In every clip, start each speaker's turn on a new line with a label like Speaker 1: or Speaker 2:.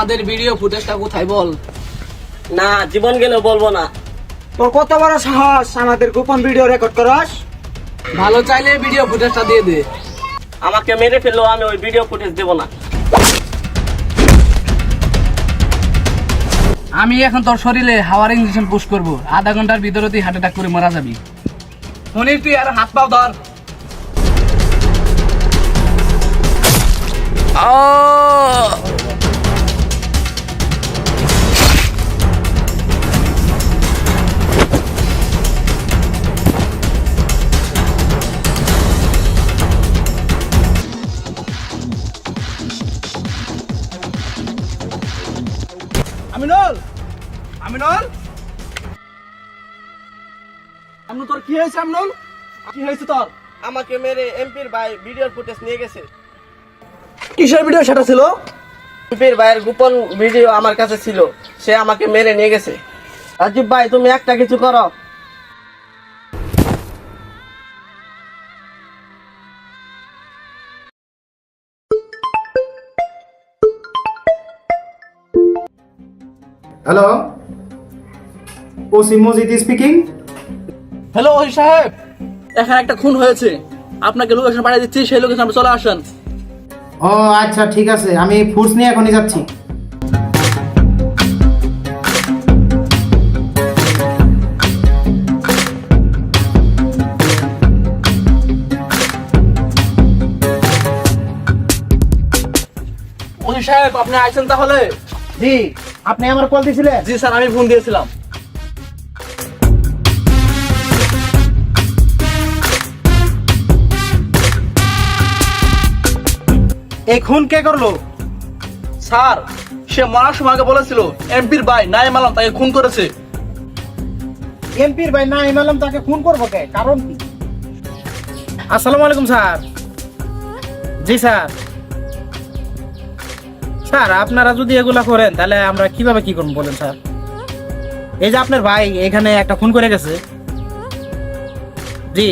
Speaker 1: আমাদের ভিডিও ফুটেজটা কোথায় বল?
Speaker 2: না, জীবন গেলেও বলবো না।
Speaker 3: তোর কত বড় সাহস আমাদের গোপন ভিডিও রেকর্ড করস?
Speaker 1: ভালো চাইলে ভিডিও ফুটেজটা দিয়ে দে।
Speaker 2: আমাকে মেরে ফেললো, আমি ওই ভিডিও ফুটেজ দেবো না।
Speaker 1: আমি এখন তোর শরীরে হাওয়ার ইঞ্জেকশন পুশ করবো, আধা ঘন্টার ভিতরে তুই হার্ট অ্যাটাক করে মারা যাবি। মনির তুই আর হাত পাও ধর।
Speaker 3: আমিনুল, আমিনুল, আমিনুল তোর কি হয়েছে? আমিনুল কি হয়েছে তোর?
Speaker 2: আমাকে মেরে এমপির ভাই ভিডিওর ফুটেজ নিয়ে গেছে।
Speaker 3: কিসের ভিডিও সেটা ছিল?
Speaker 2: এমপির ভাইয়ের গোপন ভিডিও আমার কাছে ছিল, সে আমাকে মেরে নিয়ে গেছে। রাজীব ভাই, তুমি একটা কিছু করো।
Speaker 4: Hello, OC Majid speaking.
Speaker 1: Hello ওই সাহেব, এখানে একটা খুন হয়েছে, আপনাকে লোকেশন পাঠিয়ে দিচ্ছি, সেই লোকেশন আপনি চলে আসেন।
Speaker 4: ও আচ্ছা, ঠিক আছে, আমি ফোর্স নিয়ে এখনই যাচ্ছি।
Speaker 1: ওই সাহেব, আপনি আইছেন তাহলে?
Speaker 4: জি, আপনি আমার কল দিয়েছিলেন?
Speaker 1: জি স্যার, আমি ফোন দিয়েছিলাম।
Speaker 4: এই খুন কে করলো?
Speaker 1: স্যার, সে মরার সময় আগে বলেছিল এমপির ভাই নাইম আলম তাকে খুন করেছে।
Speaker 4: এমপির ভাই নাইম আলম তাকে খুন করবো কে? কারণ কি? আসসালামু আলাইকুম স্যার। জি স্যার। স্যার, আপনারা যদি এগুলা করেন তাহলে আমরা কিভাবে কি করবো বলেন স্যার? এই যে আপনার ভাই এখানে একটা খুন করে গেছে। জি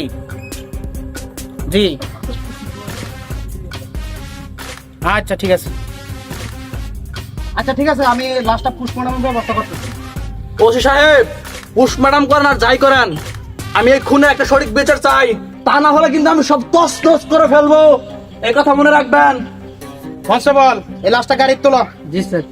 Speaker 4: জি, আচ্ছা ঠিক আছে, আচ্ছা ঠিক আছে, আমি লাস্টটা পুষ্পনামের ব্যবস্থা করতেছি।
Speaker 1: ওসি সাহেব, পুশ ম্যাডাম করেন আর যাই করেন, আমি এই খুনে একটা সঠিক বিচার চাই, তা না হলে কিন্তু আমি সব তস তস করে ফেলবো, এই কথা মনে রাখবেন।
Speaker 4: কনস্টেবল, এই লাস্টটা গাড়ি তোলো।
Speaker 1: জি স্যার।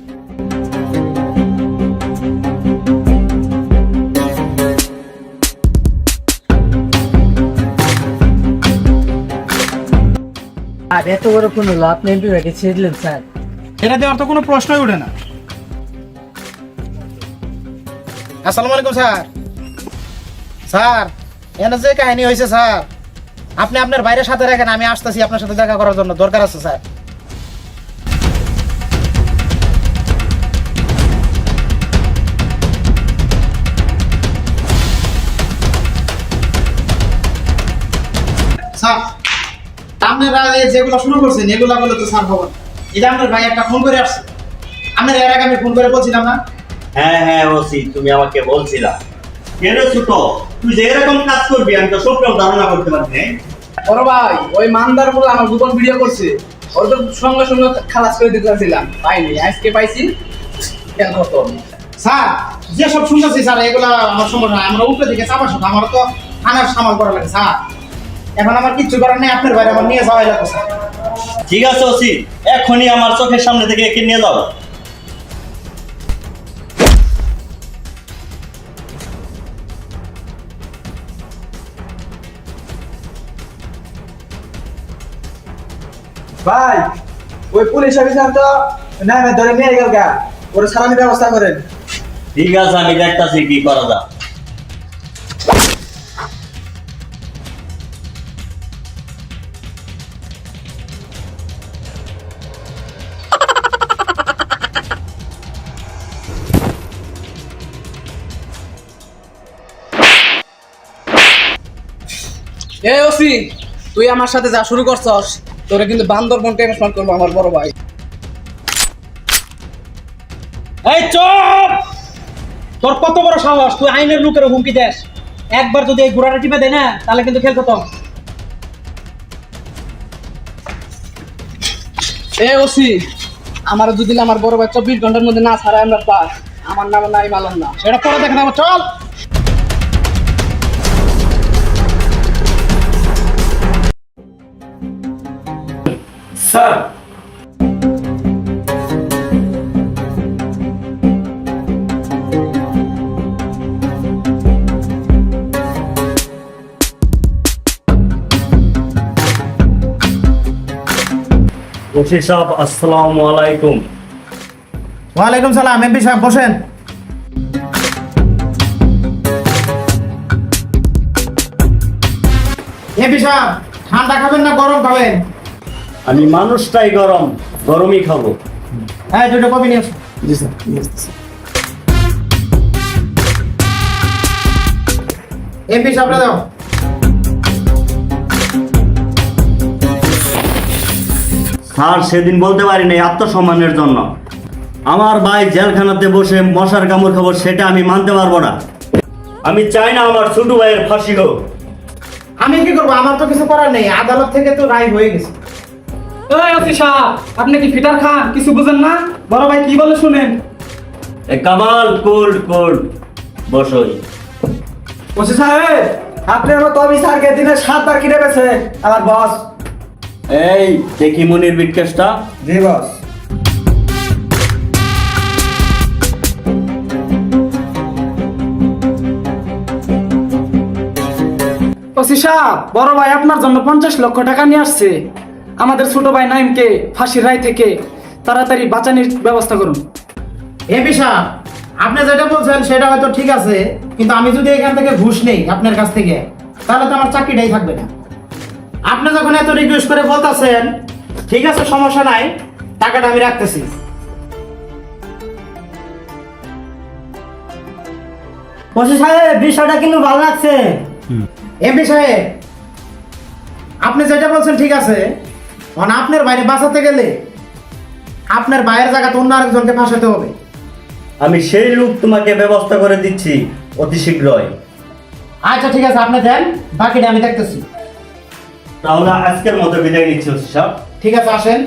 Speaker 3: আর এত বড় খুন হলো, আপনি এমপি ভাইকে ছেড়ে দিলেন স্যার?
Speaker 4: এটা দেওয়ার তো কোনো প্রশ্নই ওঠে না। আসসালামু আলাইকুম স্যার। স্যার, এখানে যে কাহিনী হয়েছে স্যার, আপনি আপনার বাইরের সাথে রাখেন, আমি আসতেছি আপনার সাথে দেখা করার জন্য, দরকার আছে স্যার। স্যার, আপনারা যেগুলো শুরু করছেন এগুলা বলে তো স্যার খবর। এটা আপনার ভাই একটা ফোন করে আসছে, আপনার এর আগে আমি ফোন করে বলছিলাম না?
Speaker 5: হ্যাঁ হ্যাঁ ওসি, তুমি আমাকে বলছিলা। কেন ছোট, তুই যে এরকম কাজ করবি আমি তো স্বপ্নেও ধারণা করতে পারি নাই।
Speaker 1: বড় ভাই, ওই মানদার বলে আমার গোপন ভিডিও করছে, ওর তো সঙ্গে সঙ্গে খালাস করে দিতেছিলাম, পাইনি, আজকে পাইছি, খেয়াল করতো।
Speaker 4: স্যার, যেসব শুনতেছি স্যার এগুলা আমার সমস্যা না, আমরা উপরে দিকে চাপা শুধু, আমার তো থানার সামাল করা লাগে স্যার। এখন আমার কিচ্ছু করার নেই, আপনার বাইরে আমার নিয়ে যাওয়াই লাগবে স্যার।
Speaker 5: ঠিক আছে ওসি, এখনই আমার চোখের সামনে থেকে একে নিয়ে যাও।
Speaker 3: ভাই, ওই পুলিশ অফিসার তো না ধরে নিয়ে গেল গা, ওর সালামি ব্যবস্থা করেন।
Speaker 5: ঠিক আছে, আমি দেখতাছি কি করা যায়।
Speaker 1: এ ওসি, তুই আমার সাথে যা শুরু করছস, তোরে কিন্তু বান্দরবন ট্রান্সফার করবো আমার বড় ভাই।
Speaker 4: এই চুপ! তোর কত বড় সাহস, তুই আইনের লোকের হুমকি দেস? একবার যদি এই ঘোড়াটা টিপে দেয় না, তাহলে কিন্তু খেল খতম।
Speaker 1: এ ওসি,
Speaker 2: আমার যদি আমার বড় ভাই 24 ঘন্টার মধ্যে না ছাড়াই আমরা পাস, আমার নাম নাই মালুম না।
Speaker 4: সেটা পরে দেখে নেবো, চল।
Speaker 1: স্যার
Speaker 5: ওসি সাহেব আসসালামু আলাইকুম।
Speaker 4: ওয়ালাইকুম সালাম। এমপি সাহেব বসেন। এমপি সাহেব ঠান্ডা খাবেন না গরম খাবেন?
Speaker 5: আমি মানুষটাই গরম, গরমই খাবো।
Speaker 4: হ্যাঁ, দুটো কপি নিয়ে আসুন।
Speaker 3: জি স্যার।
Speaker 4: এমপি সাহেবরা দাও।
Speaker 5: স্যার সেদিন বলতে পারিনি আত্মসম্মানের জন্য। আমার ভাই জেলখানাতে বসে মশার কামড় খাবো সেটা আমি মানতে পারবো না। আমি চাই না আমার ছোট ভাইয়ের ফাঁসি হোক।
Speaker 4: আমি কি করবো? আমার তো কিছু করার নেই, আদালত থেকে তো রায় হয়ে গেছে।
Speaker 2: এই ওসি সাহেব, আপনি কি ফিটার খান? কিছু বুঝেন না? বড় ভাই কি বলে শুনেন।
Speaker 5: এ কামাল কোল্ড কোল্ড বসই।
Speaker 3: ওসি সাহেব, আপনি আমার তবে স্যারকে দিনে 7 বার কিনে গেছে আমার বস।
Speaker 5: এই দেখি মনির বিটকেসটা।
Speaker 3: জি বস।
Speaker 2: ওসি সাহেব, বড় ভাই আপনার জন্য 50 লক্ষ টাকা নিয়ে আসছে। আমাদের ছোট ভাই নাইমকে ফাঁসির রায় থেকে তাড়াতাড়ি বাঁচানোর ব্যবস্থা করুন।
Speaker 4: এমপি সাহেব, আপনি যেটা বলছেন সেটা হয়তো ঠিক আছে, কিন্তু আমি যদি এখান থেকে ঘুষ নেই আপনার কাছ থেকে, তাহলে তো আমার চাকরিটাই থাকবে না। আপনি যখন এত রিকোয়েস্ট করে বলতেছেন, ঠিক আছে সমস্যা নাই, টাকাটা আমি রাখতেছি।
Speaker 2: ওসি সাহেব, বিষয়টা কিন্তু ভালো লাগছে।
Speaker 4: এমপি সাহেব, আপনি যেটা বলছেন ঠিক আছে, মানে আপনার বাইরে বাঁচাতে গেলে আপনার বাইরের জায়গাতে অন্য আরেকজনকে ফাঁসাতে হবে।
Speaker 5: আমি সেই লোক তোমাকে ব্যবস্থা করে দিচ্ছি অতি শীঘ্রই।
Speaker 4: আচ্ছা ঠিক আছে, আপনি দেন, বাকিটা আমি দেখতেছি।
Speaker 5: তাহলে আজকের মতো বিদায় নিচ্ছি ওসি সাহেব।
Speaker 4: ঠিক আছে, আসেন।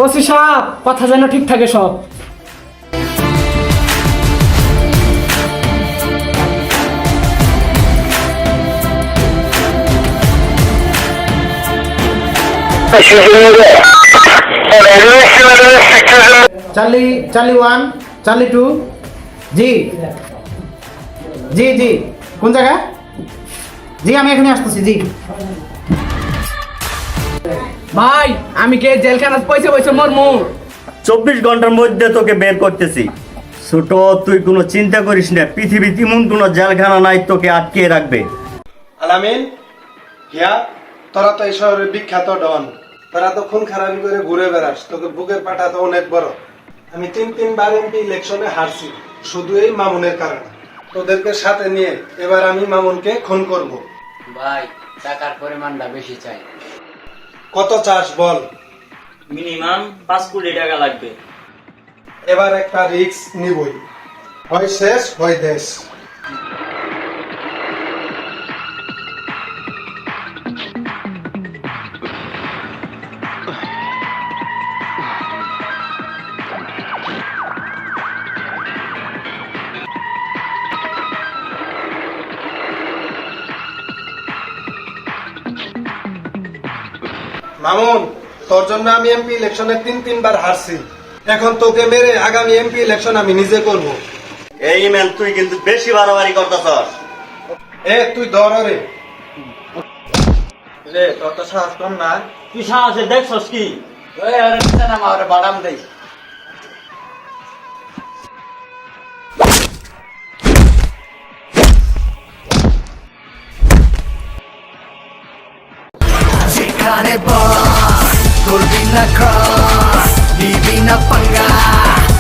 Speaker 2: ওসি সাহেব, কথা যেন ঠিক থাকে সব।
Speaker 4: Charlie 1, Charlie 2। জি জি জি, কোন জায়গা? জি আমি এখানে আসতেছি। জি
Speaker 2: ভাই, আমি কে জেলখানা পয়সা পয়সা মরমু।
Speaker 5: 24 ঘন্টার মধ্যে তোকে বের করতেছি। ছোট, তুই কোনো চিন্তা করিস না, পৃথিবীতে এমন কোনো জেলখানা নাই তোকে আটকে রাখবে।
Speaker 6: আলামিন, হিয়া, তোরা তো এই শহরের বিখ্যাত ডন। তোরা তো খুন খারাপি করে ঘুরে বেড়াস, তোকে বুকের পাটা তো অনেক বড়। আমি 3 বার এমপি ইলেকশনে হারছি, শুধু এই মামুনের কারণে। তোদেরকে সাথে নিয়ে এবার আমি মামুনকে খুন করব।
Speaker 7: ভাই, টাকার পরিমাণটা বেশি চাই।
Speaker 6: কত চাস বল?
Speaker 5: মিনিমাম 5 কোটি টাকা লাগবে।
Speaker 6: এবার একটা রিস্ক নিবই, হয় শেষ হয় দেশ। মামুন, তোর জন্য আমি এমপি ইলেকশনে 3 বার হারছি। এখন তোকে মেরে আগামী এমপি ইলেকশন আমি নিজে করব।
Speaker 5: এই ম্যান, তুই কিন্তু বেশি বাড়াবাড়ি করতেছস।
Speaker 6: তুই ধর রে। রে, তোর তো সাহস কম না।
Speaker 5: তুই সাহসে দেখছস কি?
Speaker 7: ওই আরে নিচে নামা, ওরে বাদাম দেই।
Speaker 8: যেখানে বস করবি না ক্রস, দিবি না পাঙ্গা,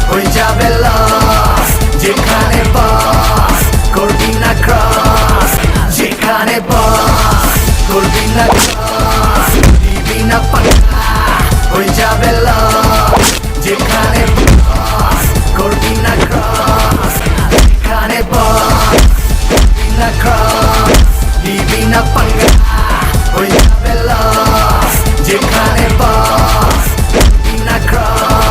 Speaker 8: হয়ে যাবে লস। যেখানে বস করবি না ক্রস, যেখানে বস করবি না ক্রস, দিবি না পাঙ্গা, হয়ে যাবে লস। যেখানে বস করবি না ক্রস, যেখানে বস করবি না ক্রস, দিবি না পাঙ্গা, হয়ে যাবে লস। যেখানে বস করবি না ক্রস।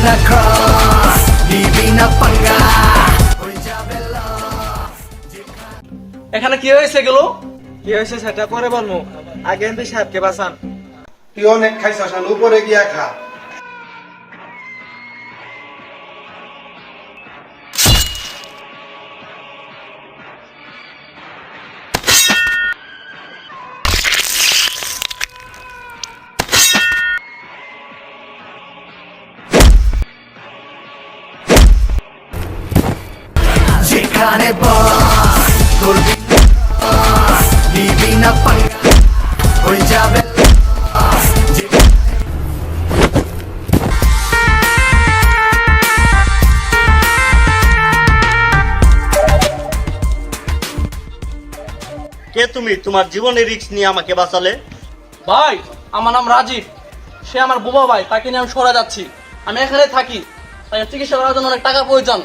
Speaker 8: না ক্রস নিবি না পাঙ্গা হয়ে যাবে লস
Speaker 1: এখানে কি হয়েছে গেল?
Speaker 3: কি হয়েছে সেটা পরে বলবো, আগে এমপি সাহেবকে বাঁচান।
Speaker 6: তুই অনেক খাইছাস, উপরে গিয়া খা।
Speaker 8: যেখানে বস করবি লস নিবি না পাঙ্গা হয়ে যাবে লস
Speaker 5: কে তুমি? তোমার জীবনের রিস্ক নিয়ে আমাকে বাঁচালে।
Speaker 1: ভাই আমার নাম রাজীব, সে আমার বুবা ভাই, তাকে নিয়ে আমি সরে যাচ্ছি। আমি এখানে থাকি, তাই চিকিৎসা করার জন্য অনেক টাকা প্রয়োজন।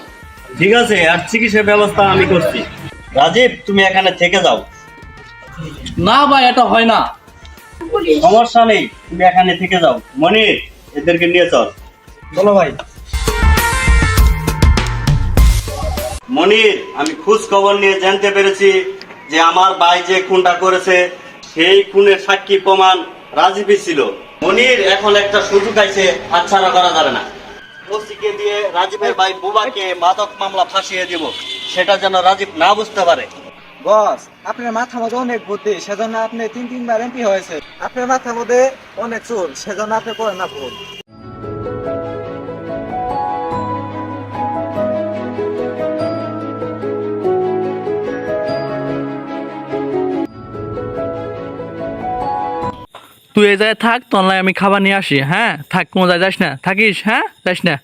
Speaker 5: ঠিক আছে, আর চিকিৎসার ব্যবস্থা আমি করছি। রাজীব, তুমি এখানে থেকে যাও।
Speaker 1: না ভাই, এটা হয় না।
Speaker 5: সমস্যা নেই, তুমি এখানে থেকে যাও। মনির, এদেরকে নিয়ে চল।
Speaker 3: বলো ভাই।
Speaker 5: মনির, আমি খোঁজ খবর নিয়ে জানতে পেরেছি যে আমার ভাই যে খুনটা করেছে সেই খুনের সাক্ষী প্রমাণ রাজীবই ছিল। মনির, এখন একটা সুযোগ আছে, হাতছাড়া করা যাবে না। ওসিকে দিয়ে রাজীবের ভাই বুবাকে মাদক মামলা ফাঁসিয়ে দিব, সেটা যেন রাজীব না বুঝতে পারে।
Speaker 3: বস, আপনার মাথার মধ্যে অনেক বুদ্ধি, সেজন্য আপনি 3-3বার এমপি হয়েছে। আপনার মাথার মধ্যে অনেক চুল, সেজন্য আপনি করেন না ভুল।
Speaker 1: তুই এই জায়গায় থাক, তোর লাই আমি খাবার নিয়ে আসি। হ্যাঁ থাক, কোনো জায়গায় যাস না, থাকিস। হ্যাঁ যাস না।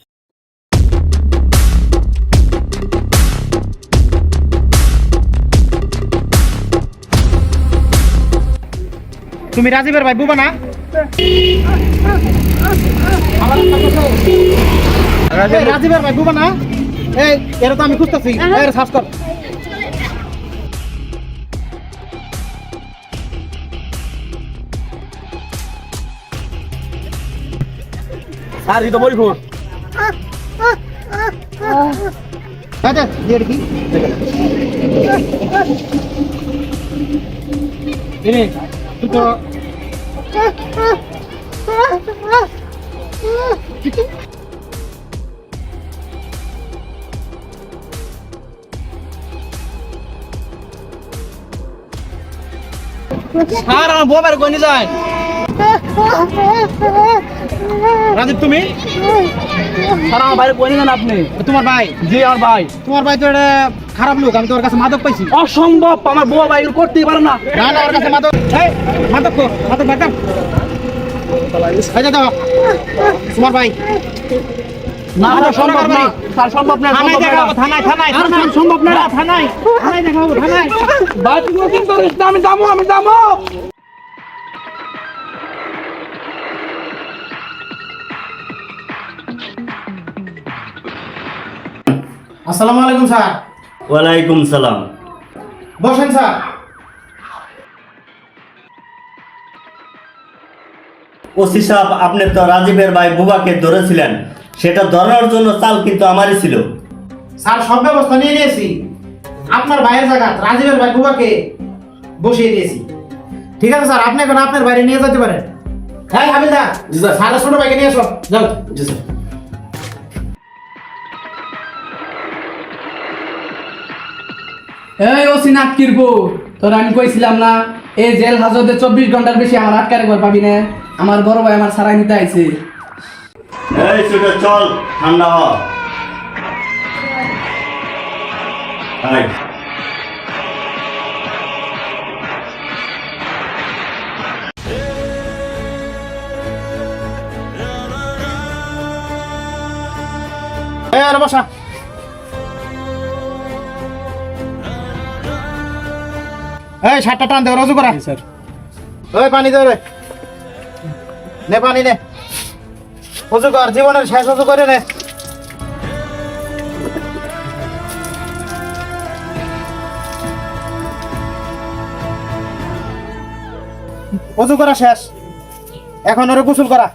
Speaker 4: তুমি রাজীবের ভাই বুবা না? রাজীবের ভাই বুবা না? এই এরা তো আমি খুঁজতেছি, এর সার্চ কর।
Speaker 1: আর ই তো বলি ভোট।
Speaker 4: আচ্ছা দিয়ে দেখি। তুই তো
Speaker 1: আর আমার বোবার কই নি যায়।
Speaker 4: রাজীব তুমি?
Speaker 1: আর আমার বাইরে কই নি যান আপনি?
Speaker 4: তোমার ভাই?
Speaker 1: জি আমার ভাই।
Speaker 4: তোমার ভাই তো এটা খারাপ লোক, আমি তোর কাছে মাদক পাইছি।
Speaker 1: অসম্ভব, আমার বুবা ভাই এগুলো করতেই পারে না।
Speaker 4: না না, ওর কাছে মাদক। এই মাদক কো, মাদক বাদ দাও। এই যে দাও তোমার ভাই।
Speaker 1: না না, সম্ভব না স্যার, সম্ভব না।
Speaker 4: থানায় দেখাবো, থানায় থানায় থানায়।
Speaker 1: সম্ভব না।
Speaker 4: থানায় থানায় দেখাবো, থানায়।
Speaker 1: ভাই তুই কিন্তু করিস না, আমি যাবো।
Speaker 4: আসসালামু আলাইকুম স্যার।
Speaker 5: ওয়ালাইকুম সালাম।
Speaker 4: বসেন স্যার।
Speaker 5: ওসি সাহেব, আপনি তো রাজীবের ভাই বুবাকে ধরেছিলেন, সেটা ধরার জন্য চাল কিন্তু আমারই ছিল।
Speaker 4: স্যার সব ব্যবস্থা নিয়ে নিয়েছি, আপনার ভাইয়ের জায়গা রাজীবের ভাই বুবাকে বসিয়ে দিয়েছি। ঠিক আছে স্যার, আপনি এখন আপনার বাইরে নিয়ে যেতে পারেন। হ্যাঁ হাবিলদার, স্যারের ছোট ভাইকে নিয়ে এসো, যাও। জি স্যার।
Speaker 2: এই ওসি নাটকির বউ, তোর আমি কইছিলাম না এই জেল হাজতে 24 ঘন্টার বেশি আমার আটকারে ঘর পাবি না। আমার বড় ভাই আমার সারাই নিতে আইছে।
Speaker 5: এই ছোট, চল, ঠান্ডা হ। আয়।
Speaker 4: এই আর বসা। এই শার্টটা টান দে, রজু করা। স্যার ওই পানি দে রে, নে পানি নে, অজু কর, জীবনের শেষ অজু করে নে। অজু করা শেষ, এখন ওরে গোসল করা।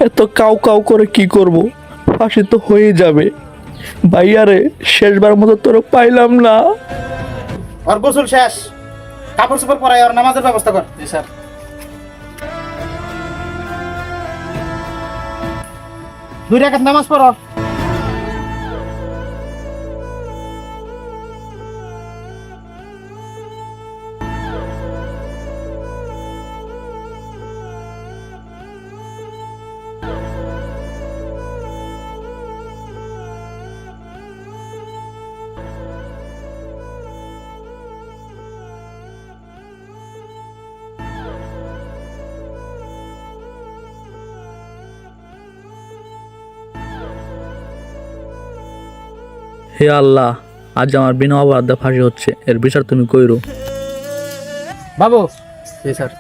Speaker 1: এত কাউ কাউ করে কি করব, ফাঁসি তো হয়ে যাবে। ভাইয়ারে শেষবার মতো তোর পাইলাম না।
Speaker 4: ওর গোসল শেষ, কাপড় চোপড় পরাই ওর নামাজের ব্যবস্থা কর।
Speaker 2: জি স্যার।
Speaker 4: 2 রাকাত নামাজ পড়ো।
Speaker 1: হে আল্লাহ, আজ আমার বিনা অপরাধে ফাঁসি হচ্ছে, এর বিচার তুমি কইরো।
Speaker 4: বাবু,
Speaker 2: জি স্যার।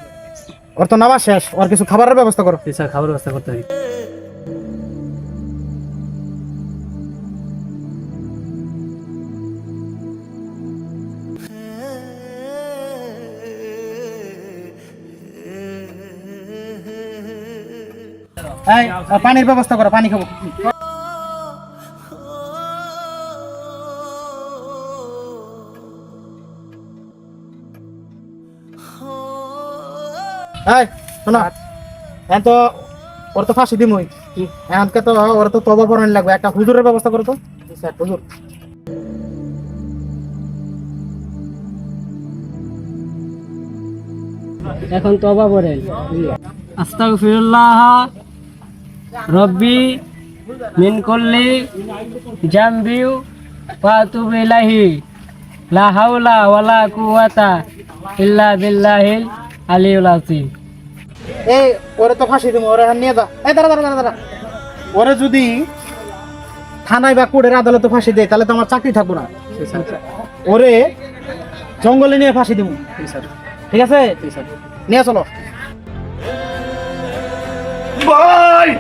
Speaker 4: ওর তো নামাজ শেষ, ওর কিছু খাবারের ব্যবস্থা করো।
Speaker 2: জি স্যার, খাবার ব্যবস্থা করতে হবে।
Speaker 4: এই, ওর পানির ব্যবস্থা করো, পানি খাবো। এই শোনো, এখন তো ওর তো ফাঁসি দিমই, এখনকে তো ওর তো তবা পড়ানি লাগবে, একটা হুজুরের ব্যবস্থা করো তো। স্যার, হুজুর।
Speaker 9: এখন তওবা করেন। আস্তাগফিরুল্লাহ রব্বি মিন কুল্লি জামবি ওয়া আতুবু ইলাইহি লা হাওলা ওয়ালা কুওয়াতা ইল্লা বিল্লাহিল আলিয়্যিল আযীম।
Speaker 4: এই ওরে তো ফাঁসি দিমু, ওরে এখন নিয়ে যা। এই দাঁড়া দাঁড়া দাঁড়া দাঁড়া, ওরে যদি থানায় বা কোর্টের আদালতে ফাঁসি দেয় তাহলে তো আমার চাকরি থাকবো না। ওরে জঙ্গলে নিয়ে ফাঁসি দিমু। ঠিক আছে, নিয়ে চলো।
Speaker 1: ভাই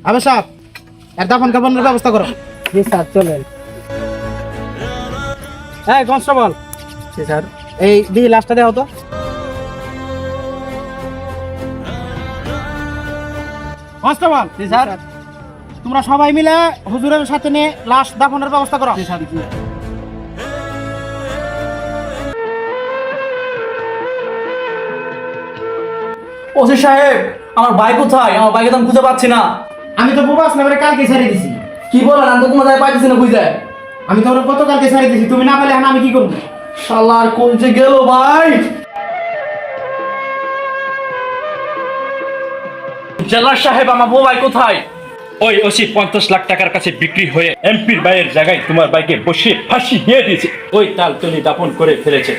Speaker 4: আবে সাহেব, এর দাফন কাফনের ব্যবস্থা করো।
Speaker 9: জি স্যার, চলেন।
Speaker 4: এই কনস্টেবল,
Speaker 2: জি স্যার।
Speaker 4: এই দিদি লাশটা দেও তো। কনস্টেবল,
Speaker 2: জি স্যার।
Speaker 4: তোমরা সবাই মিলে হুজুরের সাথে নিয়ে লাশ দাফনের ব্যবস্থা করো।
Speaker 2: জি স্যার।
Speaker 1: ওসি সাহেব, আমার ভাই কোথায়? আমার ভাইকে তো আমি খুঁজে পাচ্ছি না।
Speaker 4: আমি তো বুবা আসলাম, কালকে ছেড়ে দিছি।
Speaker 1: কি বলেন? আমি তো কোনো জায়গায় পাইতেছি না খুঁজে।
Speaker 4: আমি তো ওরা গতকালকে ছেড়ে দিছি, তুমি না পেলে এখন আমি কি করবো?
Speaker 1: শালার কোন যে গেল ভাই। জেলার সাহেব, আমার বউ ভাই কোথায়?
Speaker 10: ওই ওসি 50 লাখ টাকার কাছে বিক্রি হয়ে এমপির ভাইয়ের জায়গায় তোমার ভাইকে বসিয়ে ফাঁসি দিয়ে দিয়েছে। ওই তালতলি দাফন করে ফেলেছে।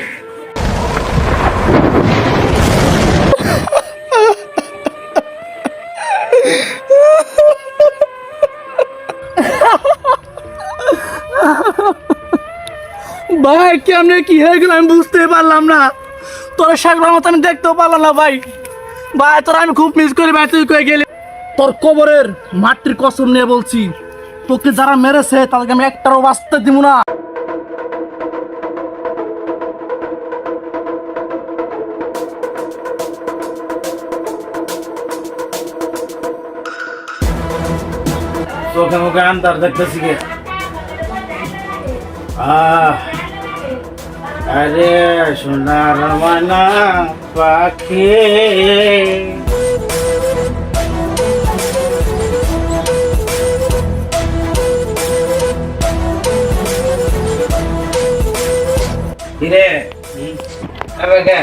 Speaker 1: ভাই কেমনে কি হয়ে গেল আমি বুঝতে পারলাম না। তোর শেষবার মতো আমি দেখতেও পারলাম না ভাই। ভাই তোর আমি খুব মিস করি ভাই, তুই কয়ে গেলি। তোর কবরের মাটির কসম নিয়ে বলছি, তোকে যারা মেরেছে তাদেরকে আমি একটারও বাঁচতে দিব না।
Speaker 4: চোখে মুখে আন্দার দেখতেছি কে? আরে সোনার মানা পাখি, কিরে আরে কে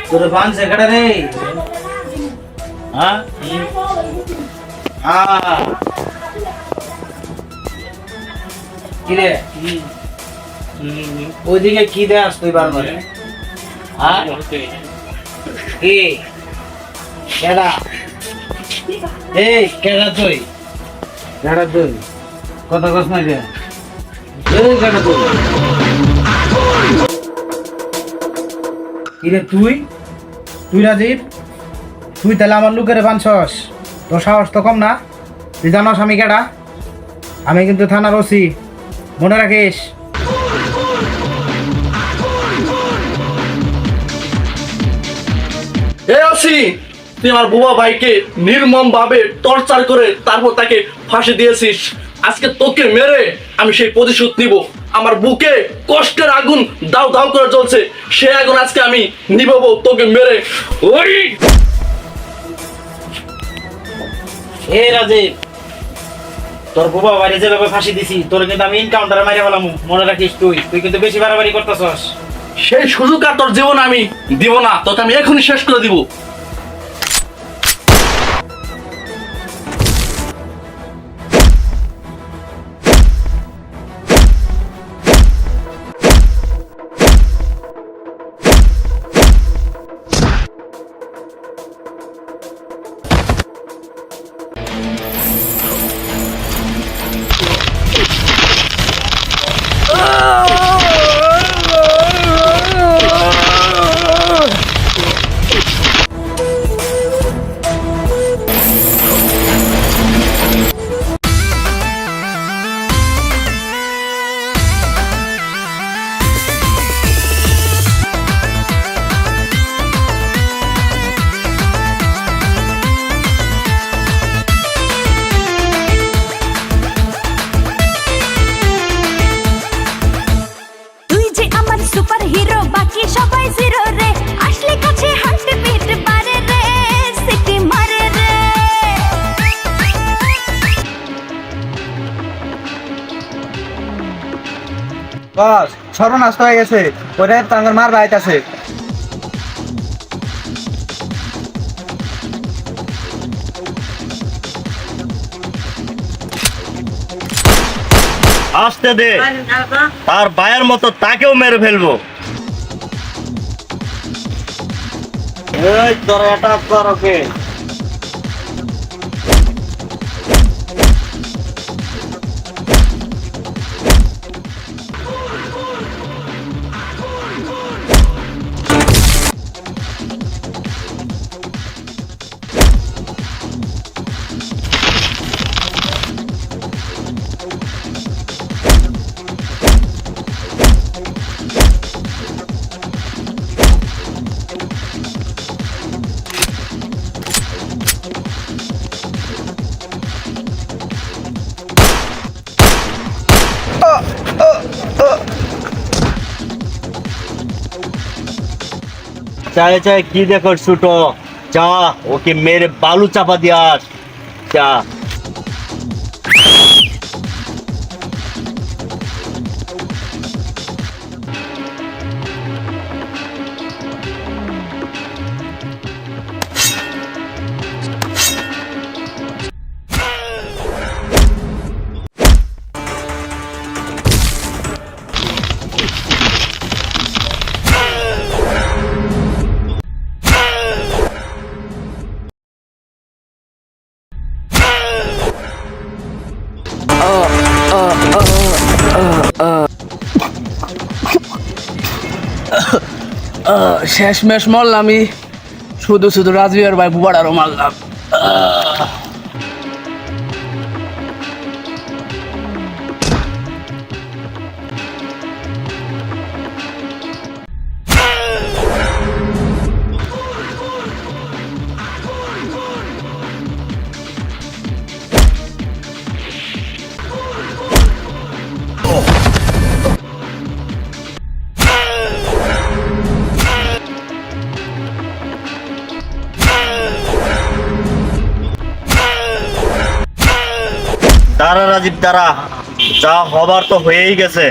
Speaker 4: তোর পান সে কড়া রে হ্যাঁ হ্যাঁ কিরে ওইদিকে কি দে আস তুই বারবার হ্যাঁ কি কেডা এই কেডা তুই কথা কস না কে এই কেডা তুই কিরে তুই রাজীব তুই তাহলে আমার লোকের বানছস তোর সাহস তো কম না তুই জানস আমি কেডা আমি কিন্তু থানার ওসি মনে রাখিস
Speaker 1: তুই আমার বুবা ভাইকে নির্মম ভাবে টর্চার করে তারপর তাকে ফাঁসি দিয়েছিস। আজকে তোকে মেরে আমি সেই প্রতিশোধ নিব। আমার বুকে কষ্টের আগুন দাউ দাউ করে জ্বলছে, সে আগুন আজকে আমি নিভাবো তোকে মেরে। ওই
Speaker 4: এ রাজীব তোর বুবা বাইরে যেভাবে ফাঁসি দিছি তোর কিন্তু আমি ইনকাউন্টারে মাইরে বললাম মনে রাখিস তুই কিন্তু বেশি বাড়াবাড়ি করতেছস
Speaker 1: সেই সুযোগ আর তোর জীবন আমি দিব না, তোকে আমি এখনই শেষ করে দিব।
Speaker 11: সুপার হিরো বাকি সবাই জিরো রে, আসলে কাছে হাঁটতে পিট পারে রে, সিটি মারে রে।
Speaker 3: বস সর্বনাশ হয়ে গেছে, ওরে তাঙ্গর মার বাইতাছে।
Speaker 5: আসতে দে, তার বায়ের মতো তাকেও মেরে ফেলবো। এই তোর অ্যাটাক কর ওকে। চায় চায় কি দেখো ছুটো, যা ওকে মেরে বালু চাপা দিয়াস যা।
Speaker 9: শেষ মেশ মরলাম আমি, শুধু শুধু রাজবিহার ভাই বুবাড়ারও মারলাম।
Speaker 5: দাঁড়া রাজীব দাঁড়া, যা হবার তো হয়েই গেছে,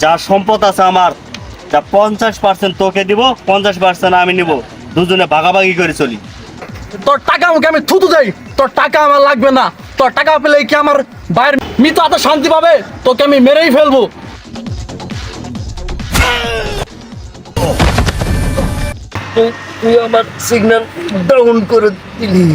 Speaker 5: যা সম্পদ আছে আমার, যা 50% তোকে দিব, 50% আমি নিব, দুজনে ভাগাভাগি করে চলি।
Speaker 1: তোর টাকা আমাকে আমি থুতু দেই, তোর টাকা আমার লাগবে না। তোর টাকা পেলে কি আমার ভাইয়ের মৃত এত শান্তি পাবে? তোকে আমি মেরেই ফেলবো।
Speaker 9: তুই আমার সিগন্যাল ডাউন করে দিলি।